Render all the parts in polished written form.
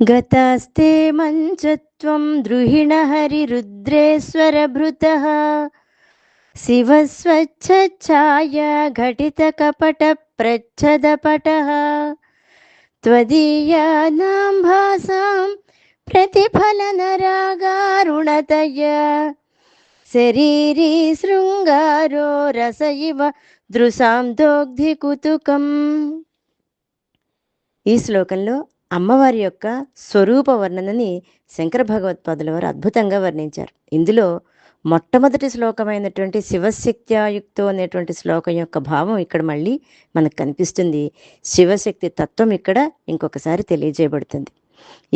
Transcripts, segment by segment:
గతాస్తే మంచత్వం ద్రుహిణహరిరుద్రేశ్వరభృతః శివస్వచ్ఛఛాయ ఘటితకపటప్రచ్ఛదపటः త్వదీయానాం భాసాం ప్రతిఫలనరాగారుణతయా శరీరీ శృంగారో రస ఇవ దృశాం దోగ్ధి కుతుకం. ఈ శ్లోకంలో అమ్మవారి యొక్క స్వరూప వర్ణనని శంకర భగవత్పాదుల వారు అద్భుతంగా వర్ణించారు. ఇందులో మొట్టమొదటి శ్లోకమైనటువంటి శివశక్త్యాయుక్తో అనేటువంటి శ్లోకం యొక్క భావం ఇక్కడ మళ్ళీ మనకు కనిపిస్తుంది. శివశక్తి తత్వం ఇక్కడ ఇంకొకసారి తెలియజేయబడుతుంది.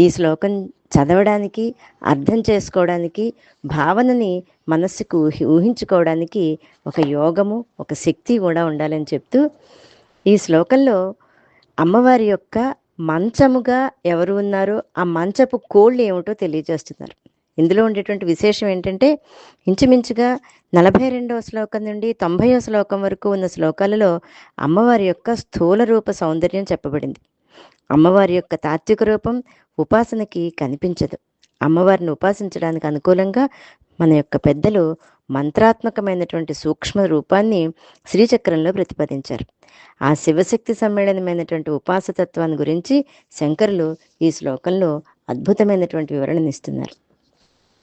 ఈ శ్లోకం చదవడానికి, అర్థం చేసుకోవడానికి, భావనని మనస్సుకు ఊహించుకోవడానికి ఒక యోగము, ఒక శక్తి కూడా ఉండాలని చెప్తూ ఈ శ్లోకంలో అమ్మవారి యొక్క మంచముగా ఎవరు ఉన్నారో ఆ మంచపు కోళ్ళు ఏమిటో తెలియజేస్తున్నారు. ఇందులో ఉండేటువంటి విశేషం ఏంటంటే ఇంచుమించుగా 42వ శ్లోకం నుండి 90వ శ్లోకం వరకు ఉన్న శ్లోకాలలో అమ్మవారి యొక్క స్థూల రూప సౌందర్యం చెప్పబడింది. అమ్మవారి యొక్క తాత్విక రూపం ఉపాసనకి కనిపించదు. అమ్మవారిని ఉపాసించడానికి అనుకూలంగా మన యొక్క పెద్దలు మంత్రాత్మకమైనటువంటి సూక్ష్మ రూపాన్ని శ్రీచక్రంలో ప్రతిపాదించారు. ఆ శివశక్తి సమ్మేళనమైనటువంటి ఉపాసతత్వాన్ని గురించి శంకరులు ఈ శ్లోకంలో అద్భుతమైనటువంటి వివరణనిస్తున్నారు.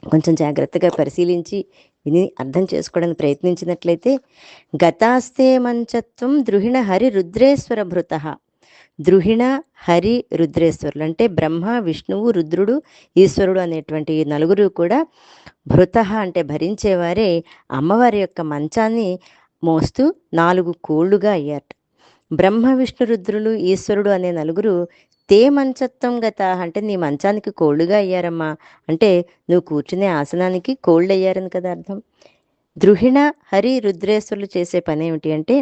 కొంచెం జాగ్రత్తగా పరిశీలించి విని అర్థం చేసుకోవడానికి ప్రయత్నించినట్లయితే, గతాస్తే మంచత్వం ద్రుహిణ హరి రుద్రేశ్వర భృతః. ద్రుహిణ, హరి, రుద్రేశ్వరులు అంటే బ్రహ్మ, విష్ణువు, రుద్రుడు, ఈశ్వరుడు అనేటువంటి నలుగురు కూడా భృతః అంటే భరించేవారే అమ్మవారి యొక్క మంచాన్ని మోస్తూ 4 కోళ్లుగా అయ్యారట. బ్రహ్మ, విష్ణు, రుద్రులు, ఈశ్వరుడు అనే నలుగురు తే మంచత్వం గత అంటే నీ మంచానికి కోళ్లుగా అయ్యారమ్మా అంటే నువ్వు కూర్చునే ఆసనానికి కోళ్ళు అయ్యారని కదా అర్థం. ద్రుహిణ, హరి, రుద్రేశ్వరులు చేసే పని ఏమిటి అంటే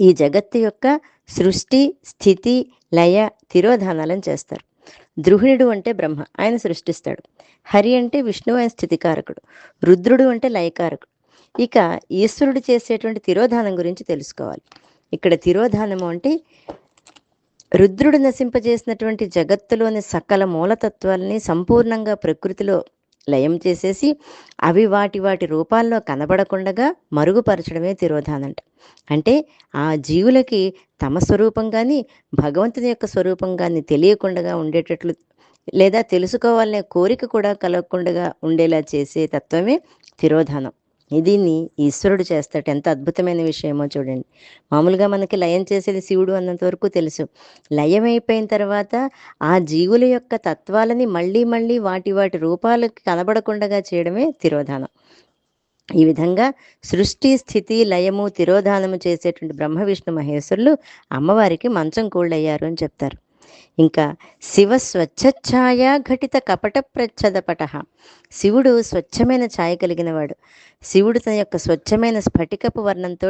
ఈ జగత్తు యొక్క సృష్టి, స్థితి, లయ, తిరోధానాలను చేస్తారు. ద్రుహిణుడు అంటే బ్రహ్మ, ఆయన సృష్టిస్తాడు. హరి అంటే విష్ణువు, ఆయన స్థితికారకుడు. రుద్రుడు అంటే లయకారకుడు. ఇక ఈశ్వరుడు చేసేటువంటి తిరోధానం గురించి తెలుసుకోవాలి. ఇక్కడ తిరోధానము అంటే రుద్రుడు నశింపజేసినటువంటి జగత్తులోని సకల మూలతత్వాలని సంపూర్ణంగా ప్రకృతిలో లయం చేసేసి అవి వాటి వాటి రూపాల్లో కనబడకుండగా మరుగుపరచడమే తిరోధానంట. అంటే ఆ జీవులకి తమ స్వరూపం కానీ భగవంతుని యొక్క స్వరూపం కానీ తెలియకుండా ఉండేటట్లు లేదా తెలుసుకోవాలనే కోరిక కూడా కలగకుండా ఉండేలా చేసే తత్వమే తిరోధానం. దీన్ని ఈశ్వరుడు చేస్తాడు. ఎంత అద్భుతమైన విషయమో చూడండి. మామూలుగా మనకి లయం చేసేది శివుడు అన్నంత వరకు తెలుసు. లయం అయిపోయిన తర్వాత ఆ జీవుల యొక్క తత్వాలని మళ్ళీ మళ్ళీ వాటి వాటి రూపాలకు కనబడకుండా చేయడమే తిరోధానం. ఈ విధంగా సృష్టి, స్థితి, లయము, తిరోధానము చేసేటువంటి బ్రహ్మ, విష్ణు, మహేశ్వరులు అమ్మవారికి మంచం కోళ్ళయ్యారు అని చెప్తారు. ఇంకా శివ స్వచ్ఛఛాయ ఘటిత కపట ప్రచ్ఛదపట. శివుడు స్వచ్ఛమైన ఛాయ కలిగిన వాడు. శివుడు తన యొక్క స్వచ్ఛమైన స్ఫటికపు వర్ణంతో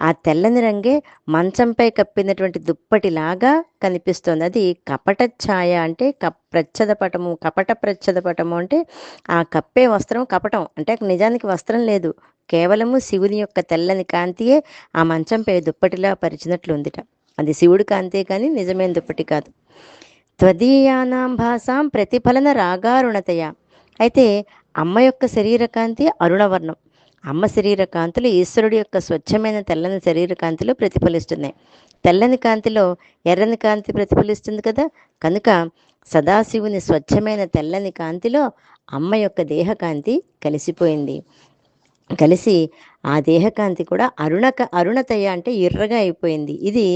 ఆ తెల్లని రంగే మంచంపై కప్పినటువంటి దుప్పటిలాగా కనిపిస్తోంది. అది కపట ఛాయ అంటే ప్రచ్ఛదపటము, కపట ప్రచ్ఛదపటము అంటే ఆ కప్పే వస్త్రం కపటం అంటే నిజానికి వస్త్రం లేదు, కేవలము శివుని యొక్క తెల్లని కాంతియే ఆ మంచంపై దుప్పటిలా పరిచినట్లు ఉందిట. అది శివుడి కాంతే కానీ నిజమైన దుప్పటి కాదు. త్వదీయానాం భాసాం ప్రతిఫలన రాగారుణతయ. అయితే అమ్మ యొక్క శరీర కాంతి అరుణవర్ణం. అమ్మ శరీర కాంతులు ఈశ్వరుడి యొక్క స్వచ్ఛమైన తెల్లని శరీర కాంతిలో ప్రతిఫలిస్తున్నాయి. తెల్లని కాంతిలో ఎర్రని కాంతి ప్రతిఫలిస్తుంది కదా, కనుక సదాశివుని స్వచ్ఛమైన తెల్లని కాంతిలో అమ్మ యొక్క దేహకాంతి కలిసిపోయింది. కలిసి ఆ దేహకాంతి కూడా అరుణతయ అంటే ఎర్రగా అయిపోయింది. ఇది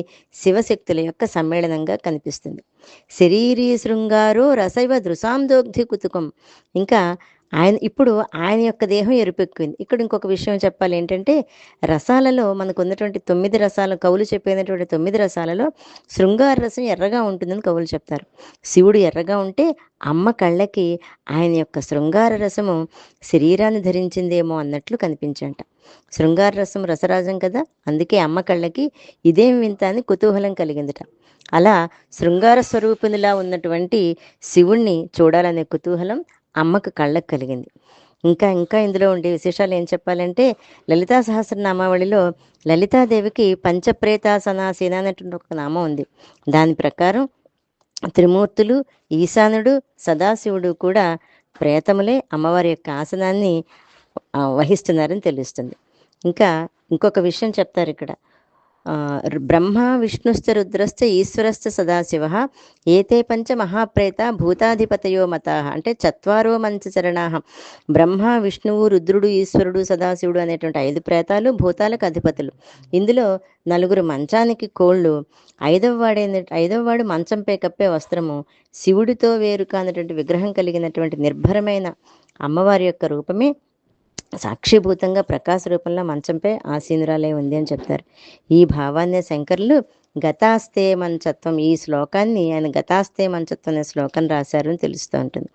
శివశక్తుల యొక్క సమ్మేళనంగా కనిపిస్తుంది. శరీరీ శృంగారో రసైవ దృశాందోగ్ధి కుతుకం. ఇంకా ఆయన యొక్క దేహం ఎరుపెక్కింది. ఇక్కడ ఇంకొక విషయం చెప్పాలి ఏంటంటే రసాలలో మనకు ఉన్నటువంటి 9 రసాలు, కవులు చెప్పినటువంటి 9 రసాలలో శృంగార రసం ఎర్రగా ఉంటుందని కవులు చెప్తారు. శివుడు ఎర్రగా ఉంటే అమ్మ కళ్ళకి ఆయన యొక్క శృంగార రసము శరీరాన్ని ధరించిందేమో అన్నట్లు కనిపించంట. శృంగార రసం రసరాజం కదా, అందుకే అమ్మ కళ్ళకి ఇదేం వింత అని కుతూహలం కలిగిందిట. అలా శృంగార స్వరూపినిలా ఉన్నటువంటి శివుణ్ణి చూడాలనే కుతూహలం అమ్మకు కళ్ళకు కలిగింది. ఇంకా ఇంకా ఇందులో ఉండే విశేషాలు ఏం చెప్పాలంటే లలితా సహస్రనామావళిలో లలితాదేవికి పంచప్రేతాసనాసీన అనేటువంటి ఒక నామం ఉంది. దాని ప్రకారం త్రిమూర్తులు, ఈశానుడు, సదాశివుడు కూడా ప్రేతములే అమ్మవారి యొక్క ఆసనాన్ని వహిస్తున్నారని తెలుస్తుంది. ఇంకా ఇంకొక విషయం చెప్తారు ఇక్కడ. బ్రహ్మ విష్ణుశ్చ రుద్రశ్చ ఈశ్వరశ్చ సదాశివ ఏతే పంచ మహాప్రేత భూతాధిపతయో మతా, అంటే చత్వారో మంచచరణా. బ్రహ్మ, విష్ణువు, రుద్రుడు, ఈశ్వరుడు, సదాశివుడు అనేటువంటి 5 ప్రేతాలు భూతాలకు అధిపతులు. ఇందులో 4 మంచానికి కోళ్ళు. ఐదవ వాడు మంచంపై కప్పే వస్త్రము. శివుడితో వేరు కానటువంటి విగ్రహం కలిగినటువంటి నిర్భరమైన అమ్మవారి యొక్క రూపమే సాక్షిభూతంగా ప్రకాశ రూపంలో మంచంపై ఆసీనురాలే ఉంది అని చెప్తారు. ఈ భావాన్నే శంకరులు గతాస్తే మంచత్వం, ఈ శ్లోకాన్ని ఆయన గతాస్తే మంచత్వం అనే శ్లోకం రాశారు అని తెలుస్తూ ఉంటుంది.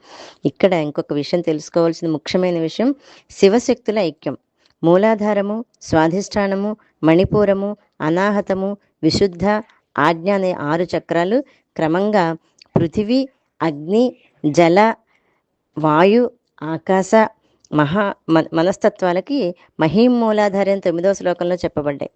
ఇక్కడ ఇంకొక విషయం తెలుసుకోవాల్సిన ముఖ్యమైన విషయం, శివశక్తుల ఐక్యం. మూలాధారము, స్వాధిష్టానము, మణిపూరము, అనాహతము, విశుద్ధ, ఆజ్ఞ అనే 6 చక్రాలు క్రమంగా పృథివీ, అగ్ని, జల, వాయు, ఆకాశ, మనస్తత్వాలకి మహీమూలాధార్యం 9వ శ్లోకంలో చెప్పబడ్డాయి.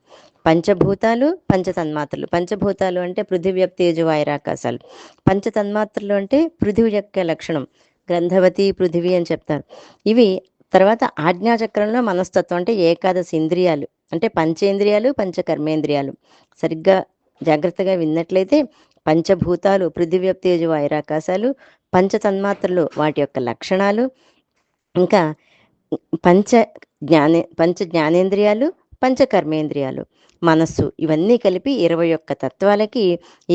పంచభూతాలు, పంచతన్మాత్రలు. పంచభూతాలు అంటే పృథివ్య, తేజు, వాయురాకాశాలు. పంచతన్మాత్రలు అంటే పృథివి యొక్క లక్షణం, గ్రంథవతి పృథివీ అని చెప్తారు. ఇవి తర్వాత ఆజ్ఞాచక్రంలో మనస్తత్వం అంటే ఏకాదశి ఇంద్రియాలు, అంటే పంచేంద్రియాలు, పంచకర్మేంద్రియాలు. సరిగ్గా జాగ్రత్తగా విన్నట్లయితే పంచభూతాలు పృథివ్య, తేజు, వాయురాకాశాలు, పంచతన్మాత్రలు వాటి యొక్క లక్షణాలు, ఇంకా పంచ జ్ఞానేంద్రియాలు, పంచకర్మేంద్రియాలు, మనస్సు, ఇవన్నీ కలిపి 21 తత్వాలకి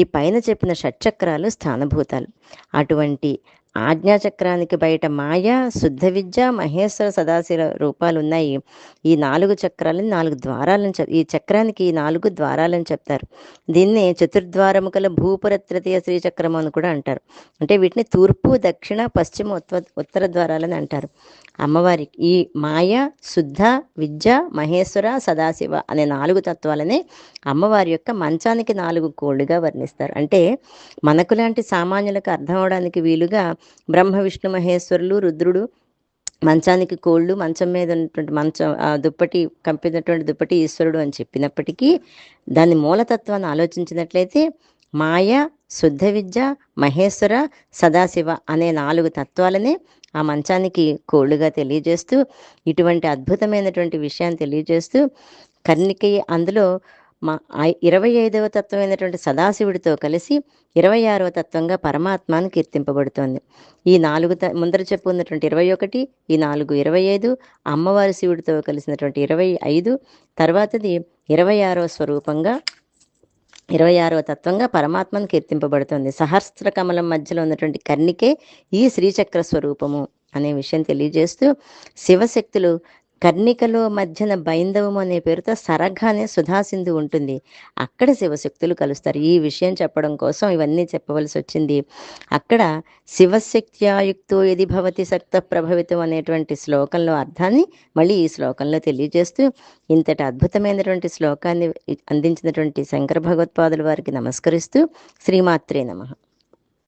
ఈ పైన చెప్పిన షట్చక్రాలు స్థానభూతాలు. అటువంటి ఆజ్ఞాచక్రానికి బయట మాయ, శుద్ధ విద్య, మహేశ్వర, సదాశివ రూపాలు ఉన్నాయి. ఈ 4 చక్రాలని 4 ద్వారాలని ఈ చక్రానికి 4 ద్వారాలని చెప్తారు. దీన్నే చతుర్ద్వారము కల భూపుర తృతీయ శ్రీచక్రము అని కూడా అంటారు. అంటే వీటిని తూర్పు, దక్షిణ, పశ్చిమ, ఉత్తర ద్వారాలని అంటారు. అమ్మవారికి ఈ మాయ, శుద్ధ విద్య, మహేశ్వర, సదాశివ అనే 4 తత్వాలనే అమ్మవారి యొక్క మంచానికి 4 కోళ్ళుగా వర్ణిస్తారు. అంటే మనకు లాంటి సామాన్యులకు అర్థం అవడానికి వీలుగా బ్రహ్మ, విష్ణు, మహేశ్వరులు, రుద్రుడు మంచానికి కోళ్ళు, మంచం మీద ఉన్నటువంటి దుప్పటి కంపినటువంటి దుప్పటి ఈశ్వరుడు అని చెప్పినప్పటికీ దాని మూలతత్వాన్ని ఆలోచించినట్లయితే మాయ, శుద్ధ విద్య, మహేశ్వర, సదాశివ అనే 4 తత్వాలనే ఆ మంచానికి కోళ్ళుగా తెలియజేస్తూ ఇటువంటి అద్భుతమైనటువంటి విషయాన్ని తెలియజేస్తూ కర్ణికయ్య అందులో 25వ తత్వమైనటువంటి సదాశివుడితో కలిసి 26వ తత్వంగా పరమాత్మను కీర్తింపబడుతోంది. ఈ 4 ముందర చెప్పుకున్నటువంటి 21, ఈ 4 25, అమ్మవారి శివుడితో కలిసినటువంటి 25, తర్వాతది 26వ స్వరూపంగా 26వ తత్వంగా పరమాత్మను కీర్తింపబడుతుంది. సహస్ర కమలం మధ్యలో ఉన్నటువంటి కర్ణికే ఈ శ్రీచక్ర స్వరూపము అనే విషయం తెలియజేస్తూ శివశక్తులు కర్ణికలో మధ్యన బైందవము అనే పేరుతో సరఘ అనే సుధాసింధు ఉంటుంది. అక్కడ శివశక్తులు కలుస్తారు. ఈ విషయం చెప్పడం కోసం ఇవన్నీ చెప్పవలసి వచ్చింది. అక్కడ శివశక్త్యాయుక్తో యది భవతి సక్త ప్రభవితం అనేటువంటి శ్లోకంలో అర్థాన్ని మళ్ళీ ఈ శ్లోకంలో తెలియజేస్తూ ఇంతటి అద్భుతమైనటువంటి శ్లోకాన్ని అందించినటువంటి శంకర భగవత్పాదుల వారికి నమస్కరిస్తూ శ్రీమాత్రే నమః.